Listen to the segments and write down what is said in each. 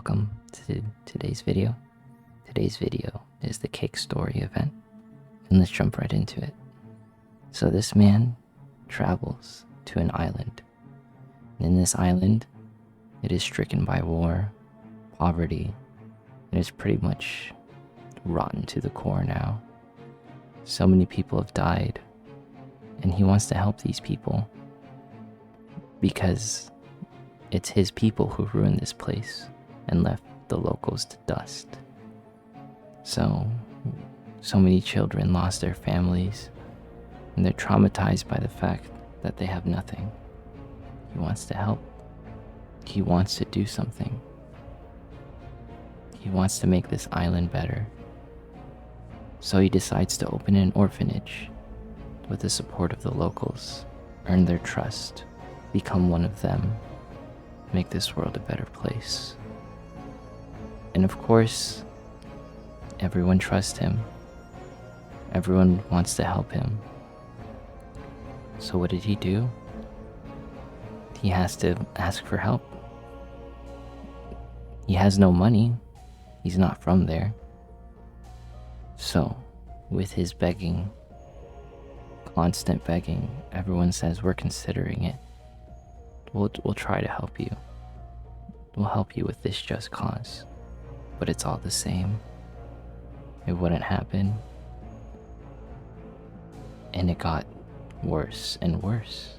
welcome to today's video. Today's video is the cake story event, and let's jump right into it. So this man travels to an island, and in this island, it is stricken by war, poverty, and it's pretty much rotten to the core now. So many people have died, and he wants to help these people because it's his people who ruined this place and left the locals to dust. So many children lost their families, and they're traumatized by the fact that they have nothing. He wants to help. He wants to do something. He wants to make this island better. So he decides to open an orphanage with the support of the locals, earn their trust, become one of them, make this world a better place. And of course, everyone trusts him. Everyone wants to help him. So what did he do? He has to ask for help. He has no money. He's not from there. So, with his begging, constant begging, everyone says, we're considering it. We'll try to help you. We'll help you with this just cause. But it's all the same. It wouldn't happen. And it got worse and worse.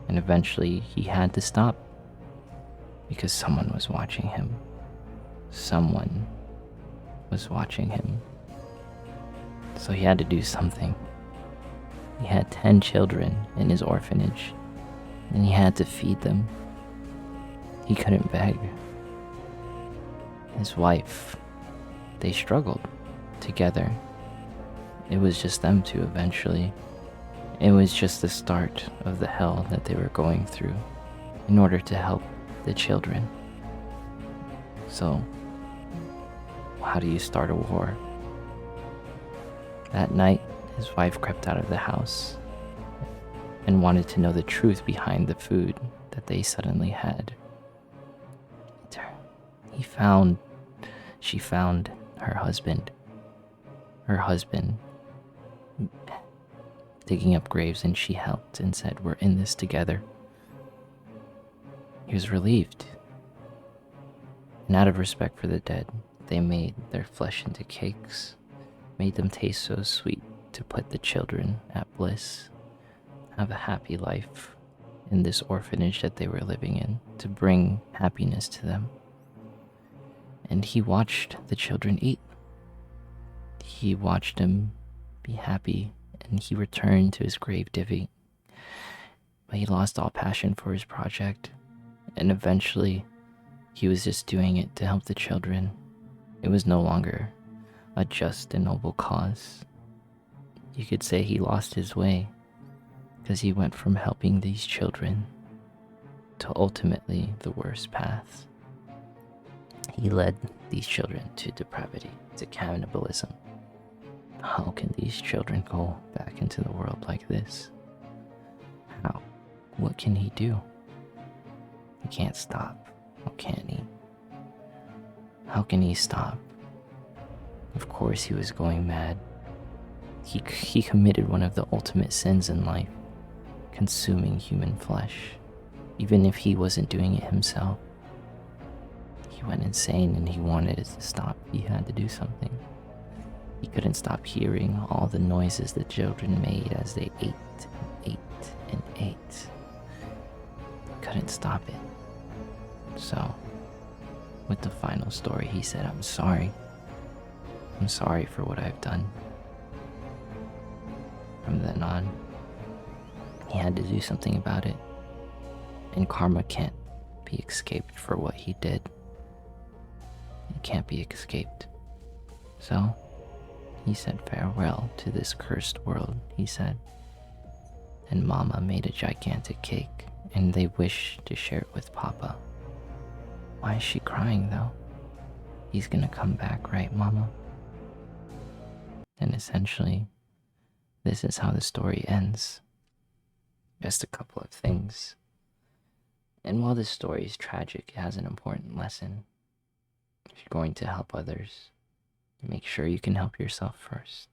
And eventually he had to stop because someone was watching him. Someone was watching him. So he had to do something. He had 10 children in his orphanage, and he had to feed them. He couldn't beg. His wife, they struggled together. It was just them two eventually. It was just the start of the hell that they were going through in order to help the children. So, how do you start a war? That night, his wife crept out of the house and wanted to know the truth behind the food that they suddenly had. She found her husband digging up graves, and she helped and said, we're in this together. He was relieved. And out of respect for the dead, they made their flesh into cakes, made them taste so sweet to put the children at bliss, have a happy life in this orphanage that they were living in, to bring happiness to them. And he watched the children eat. He watched them be happy, and he returned to his grave digging. But he lost all passion for his project, and eventually he was just doing it to help the children. It was no longer a just and noble cause. You could say he lost his way, because he went from helping these children to ultimately the worst path. He led these children to depravity, to cannibalism. How can these children go back into the world like this? How? What can he do? He can't stop. How can he? How can he stop? Of course he was going mad. He committed one of the ultimate sins in life, consuming human flesh, even if he wasn't doing it himself. He went insane and he wanted it to stop. He had to do something. He couldn't stop hearing all the noises the children made as they ate and ate and ate. He couldn't stop it. So, with the final story, he said, I'm sorry. I'm sorry for what I've done. From then on, he had to do something about it. And karma can't be escaped for what he did. It can't be escaped. So, he said farewell to this cursed world, he said. And Mama made a gigantic cake, and they wished to share it with Papa. Why is she crying though? He's gonna come back, right, Mama? And essentially, this is how the story ends. Just a couple of things. And while this story is tragic, it has an important lesson. If you're going to help others, make sure you can help yourself first.